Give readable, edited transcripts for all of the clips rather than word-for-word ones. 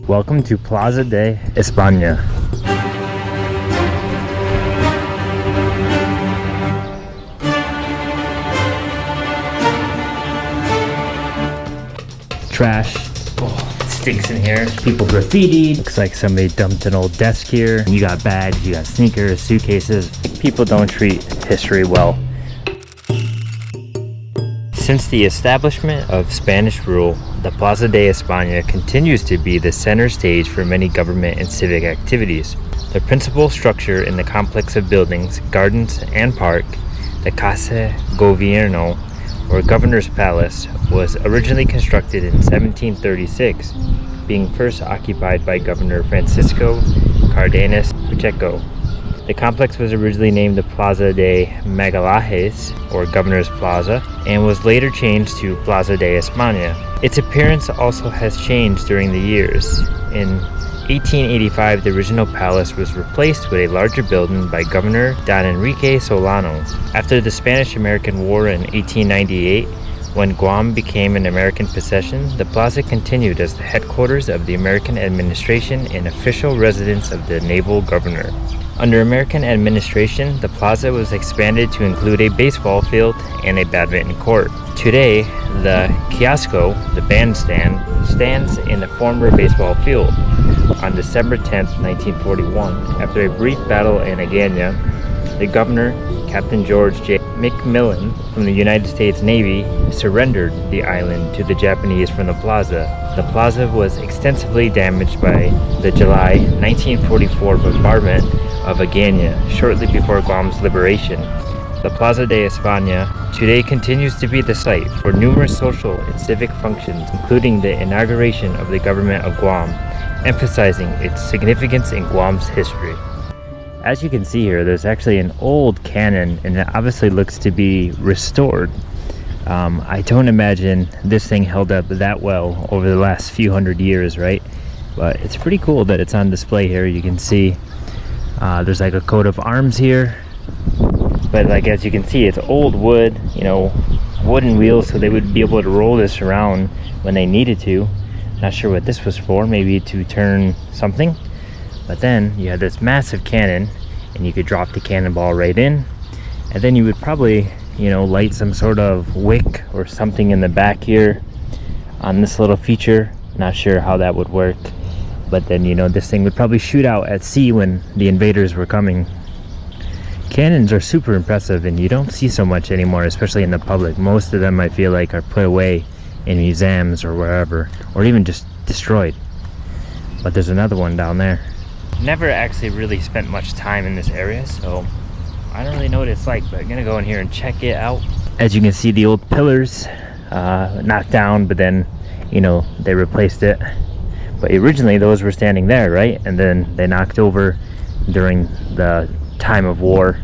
Welcome to Plaza de España. Trash. Oh, it stinks in here. People graffitied. Looks like somebody dumped an old desk here. You got bags, you got sneakers, suitcases. People don't treat history well. Since the establishment of Spanish rule, the Plaza de España continues to be the center stage for many government and civic activities. The principal structure in the complex of buildings, gardens, and park, the Casa Gobierno, or Governor's Palace, was originally constructed in 1736, being first occupied by Governor Francisco Cardenas Pacheco. The complex was originally named the Plaza de Magallanes, or Governor's Plaza, and was later changed to Plaza de España. Its appearance also has changed during the years. In 1885, the original palace was replaced with a larger building by Governor Don Enrique Solano. After the Spanish-American War in 1898, when Guam became an American possession, the plaza continued as the headquarters of the American administration and official residence of the naval governor. Under American administration, the plaza was expanded to include a baseball field and a badminton court. Today, the kiosco, the bandstand, stands in the former baseball field. On December 10, 1941, after a brief battle in Hagatña, the governor, Captain George J. McMillan from the United States Navy, surrendered the island to the Japanese from the plaza. The plaza was extensively damaged by the July 1944 bombardment of Hagatña shortly before Guam's liberation. The Plaza de España today continues to be the site for numerous social and civic functions, including the inauguration of the government of Guam, emphasizing its significance in Guam's history. As you can see here, there's actually an old cannon, and it obviously looks to be restored. I don't imagine this thing held up that well over the last few hundred years, right? But it's pretty cool that it's on display here. You can see there's like a coat of arms here, but like as you can see, it's old wood, you know, wooden wheels, so they would be able to roll this around when they needed to. Not sure what this was for, maybe to turn something. But then you had this massive cannon, and you could drop the cannonball right in, and then you would probably, you know, light some sort of wick or something in the back here on this little feature. Not sure how that would work, but then, you know, this thing would probably shoot out at sea when the invaders were coming. Cannons are super impressive, and you don't see so much anymore, especially in the public. Most of them, I feel like, are put away in museums or wherever, or even just destroyed. But there's another one down there. Never actually really spent much time in this area, so I don't really know what it's like, but I'm gonna go in here and check it out. As you can see, the old pillars knocked down, but then, you know, they replaced it. But originally those were standing there, right? And then they knocked over during the time of war.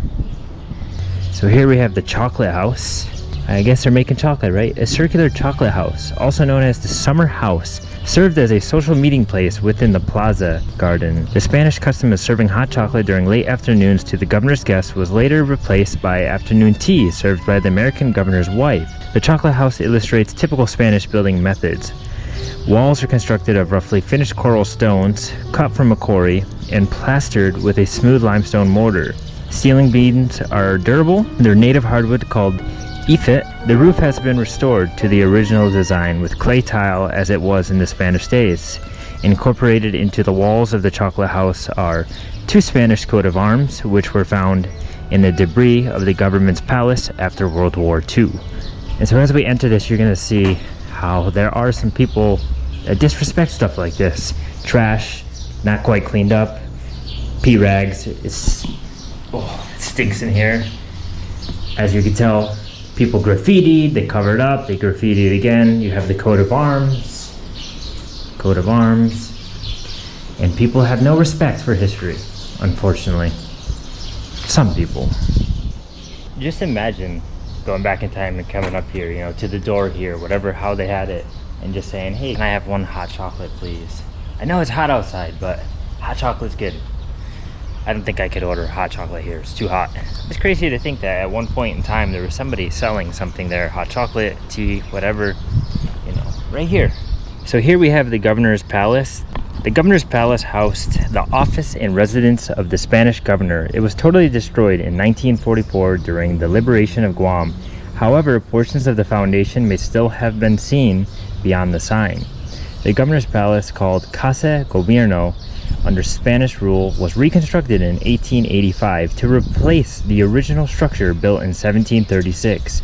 So here we have the chocolate house. I guess they're making chocolate, right? A circular chocolate house, also known as the summer house, served as a social meeting place within the plaza garden. The Spanish custom of serving hot chocolate during late afternoons to the governor's guests was later replaced by afternoon tea served by the American governor's wife. The chocolate house illustrates typical Spanish building methods. Walls are constructed of roughly finished coral stones, cut from a quarry, and plastered with a smooth limestone mortar. Ceiling beams are durable. They're native hardwood called Ifit. The roof has been restored to the original design with clay tile as it was in the Spanish days. Incorporated into the walls of the chocolate house are two Spanish coat of arms, which were found in the debris of the government's palace after World War II. And so as we enter this, you're gonna see how there are some people that disrespect stuff like this. Trash, not quite cleaned up, pee rags. It stinks in here. As you can tell, people graffitied, they covered up, they graffitied again. You have the coat of arms, and people have no respect for history, unfortunately. Some people. Just imagine going back in time and coming up here, you know, to the door here, whatever, how they had it, and just saying, hey, can I have one hot chocolate, please? I know it's hot outside, but hot chocolate's good. I don't think I could order hot chocolate here. It's too hot. It's crazy to think that at one point in time there was somebody selling something there, hot chocolate, tea, whatever, you know, right here. So here we have the governor's palace. The governor's palace housed the office and residence of the Spanish governor. It was totally destroyed in 1944 during the liberation of Guam. However, portions of the foundation may still have been seen beyond the sign. The governor's palace, called Casa Gobierno under Spanish rule, was reconstructed in 1885 to replace the original structure built in 1736.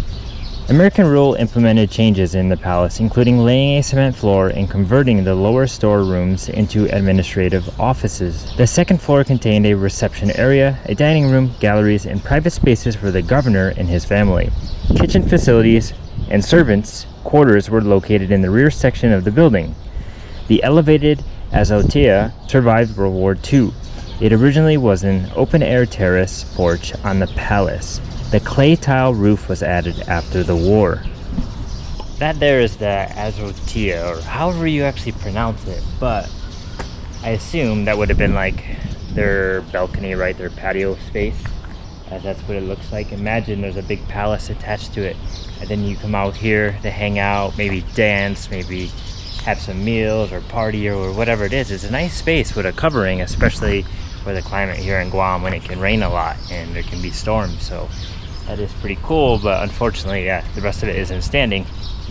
American rule implemented changes in the palace, including laying a cement floor and converting the lower storerooms into administrative offices. The second floor contained a reception area, a dining room, galleries, and private spaces for the governor and his family. Kitchen facilities and servants' quarters were located in the rear section of the building. The elevated Azotea survived World War II. It originally was an open-air terrace porch on the palace. The clay tile roof was added after the war. That there is the Azotea, or however you actually pronounce it, but I assume that would have been like their balcony, right? Their patio space, as that's what it looks like. Imagine there's a big palace attached to it, and then you come out here to hang out, maybe dance, maybe have some meals or party or whatever it is. It's a nice space with a covering, especially for the climate here in Guam when it can rain a lot and there can be storms. So that is pretty cool, but unfortunately, yeah, the rest of it isn't standing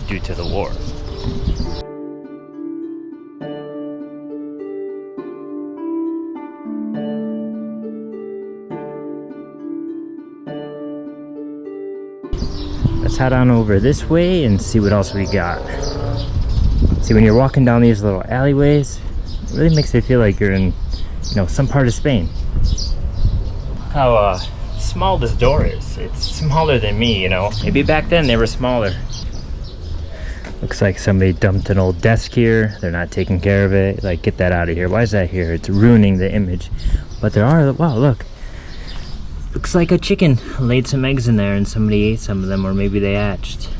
due to the war. Let's head on over this way and see what else we got. See, when you're walking down these little alleyways, it really makes it feel like you're in, some part of Spain. How small this door is. It's smaller than me, Maybe back then they were smaller. Looks like somebody dumped an old desk here. They're not taking care of it. Like, get that out of here. Why is that here? It's ruining the image. But there are, wow, look. Looks like a chicken laid some eggs in there and somebody ate some of them, or maybe they hatched.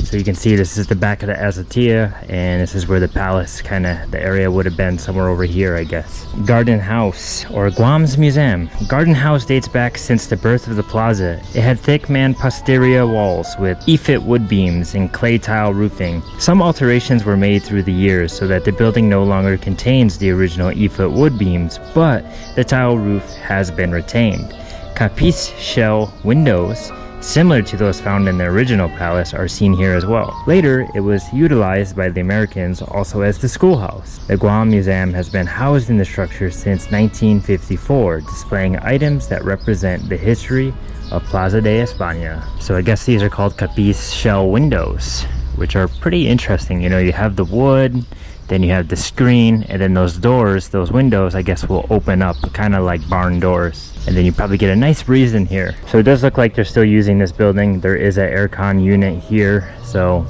So you can see this is the back of the Azotea, and this is where the palace, the area would have been somewhere over here, I guess. Garden House, or Guam's Museum. Garden House dates back since the birth of the plaza. It had thick mamposteria walls with EFIT wood beams and clay tile roofing. Some alterations were made through the years so that the building no longer contains the original EFIT wood beams, but the tile roof has been retained. Capiz shell windows, similar to those found in the original palace, are seen here as well. Later, it was utilized by the Americans also as the schoolhouse. The Guam Museum has been housed in the structure since 1954, displaying items that represent the history of Plaza de España. So I guess these are called capiz shell windows, which are pretty interesting. You have the wood, then you have the screen, and then those doors, those windows, I guess will open up, kind of like barn doors. And then you probably get a nice breeze in here. So it does look like they're still using this building. There is an aircon unit here, so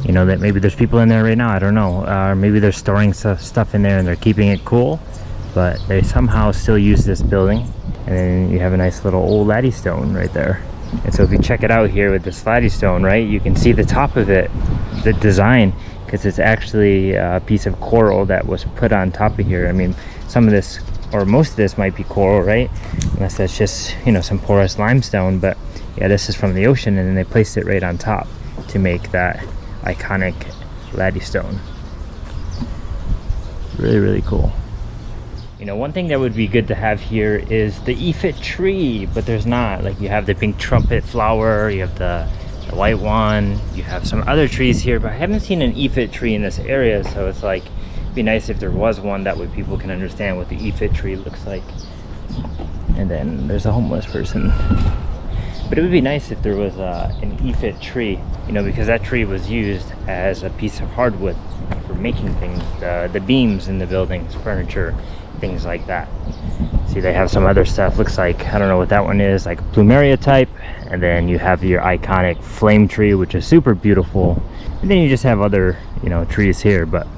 that maybe there's people in there right now. I don't know, or maybe they're storing stuff in there and they're keeping it cool, but they somehow still use this building. And then you have a nice little old laddie stone right there. And so if you check it out here with this laddie stone, right, you can see the top of it, the design, because it's actually a piece of coral that was put on top of here. I mean, some of this, or most of this, might be coral, right? Unless that's just, some porous limestone. But yeah, this is from the ocean, and then they placed it right on top to make that iconic laddie stone. Really, really cool. One thing that would be good to have here is the EFIT tree, but there's not. Like, you have the pink trumpet flower, you have the white one, you have some other trees here, but I haven't seen an EFIT tree in this area, so it's like, it'd be nice if there was one. That way people can understand what the EFIT tree looks like. And then there's a homeless person. But it would be nice if there was an EFIT tree, because that tree was used as a piece of hardwood for making things, the beams in the buildings, furniture, things like that. See, they have some other stuff. Looks like, I don't know what that one is, like plumeria type. And then you have your iconic flame tree, which is super beautiful. And then you just have other, trees here. But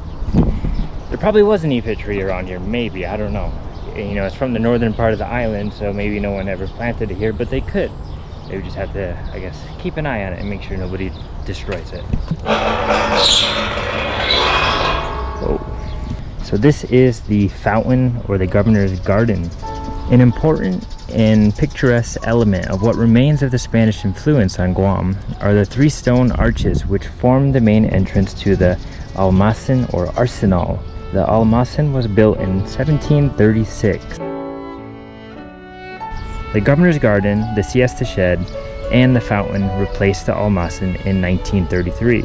there probably was an EFIT tree around here, maybe, I don't know. It's from the northern part of the island, so maybe no one ever planted it here, but they could. They would just have to, I guess, keep an eye on it and make sure nobody destroys it. Whoa. So this is the fountain, or the governor's garden. An important and picturesque element of what remains of the Spanish influence on Guam are the 3 stone arches which form the main entrance to the Almacen, or arsenal. The Almacen was built in 1736. The Governor's Garden, the siesta shed, and the fountain replaced the Almacen in 1933.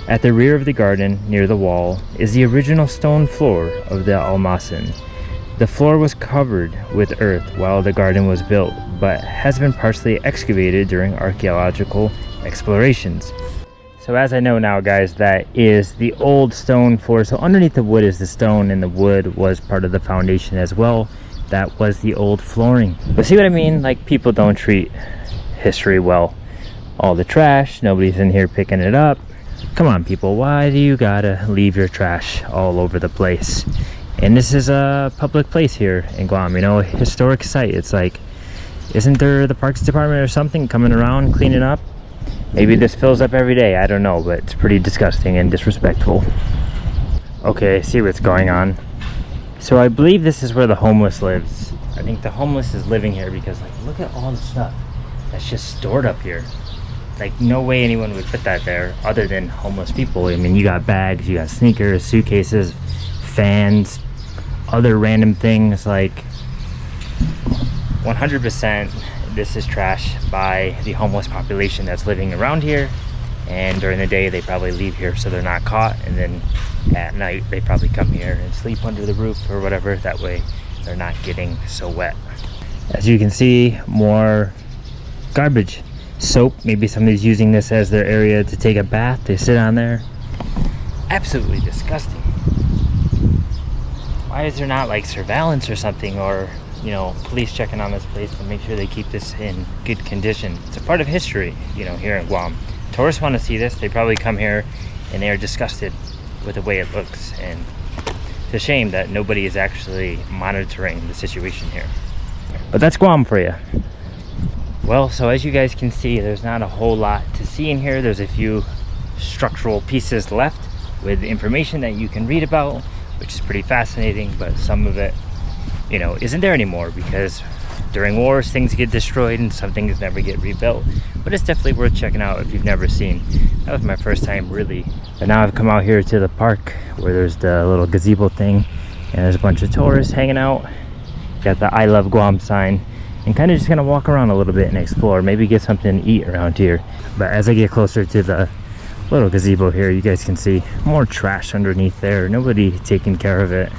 At the rear of the garden, near the wall, is the original stone floor of the Almacen. The floor was covered with earth while the garden was built, but has been partially excavated during archaeological explorations. So as I know now, guys, that is the old stone floor. So underneath the wood is the stone, and the wood was part of the foundation as well. That was the old flooring. But see what I mean? Like, people don't treat history well. All the trash, nobody's in here picking it up. Come on, people, why do you gotta leave your trash all over the place? And this is a public place here in Guam, you know, a historic site. It's like, isn't there the Parks Department or something coming around cleaning up? Maybe this fills up every day, I don't know, but it's pretty disgusting and disrespectful. Okay, I see what's going on. So I believe this is where the homeless lives. I think the homeless is living here because, like, look at all the stuff that's just stored up here. Like, no way anyone would put that there other than homeless people. I mean, you got bags, you got sneakers, suitcases, fans, other random things. Like, 100% this is trash by the homeless population that's living around here. And during the day they probably leave here so they're not caught, and then at night they probably come here and sleep under the roof or whatever. That way they're not getting so wet. As you can see, more garbage. Soap, maybe somebody's using this as their area to take a bath. They sit on there. Absolutely disgusting. Why is there not like surveillance or something, or, you know, police checking on this place to make sure they keep this in good condition? It's a part of history, you know, here in Guam. Tourists want to see this. They probably come here and they are disgusted with the way it looks, and it's a shame that nobody is actually monitoring the situation here. But that's Guam for you. Well, so as you guys can see, there's not a whole lot to see in here. There's a few structural pieces left with information that you can read about, which is pretty fascinating, but some of it, you know, isn't there anymore because during wars things get destroyed and some things never get rebuilt. But it's definitely worth checking out if you've never seen. That was my first time, really. But now I've come out here to the park where there's the little gazebo thing, and there's a bunch of tourists hanging out. Got the I Love Guam sign, and kind of just gonna walk around a little bit and explore, maybe get something to eat around here. But as I get closer to the little gazebo here, you guys can see more trash underneath there. Nobody taking care of it.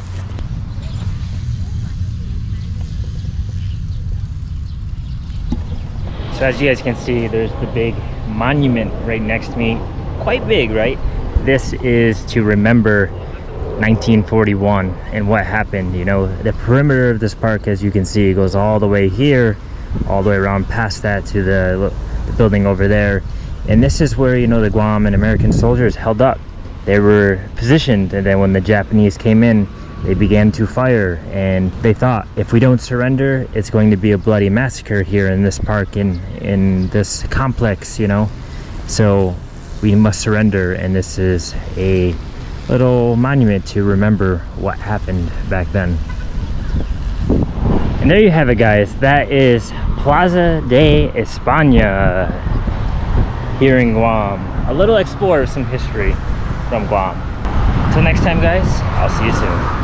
So as you guys can see, there's the big monument right next to me. Quite big, right? This is to remember 1941 and what happened. You know, the perimeter of this park, as you can see, goes all the way here, all the way around past that to the building over there. And this is where, you know, the Guam and American soldiers held up. They were positioned, and then when the Japanese came in, they began to fire, and they thought, if we don't surrender, it's going to be a bloody massacre here in this park, in this complex, you know. So we must surrender, and this is a little monument to remember what happened back then. And there you have it, guys. That is Plaza de España here in Guam. A little explore of some history from Guam. Until next time, guys, I'll see you soon.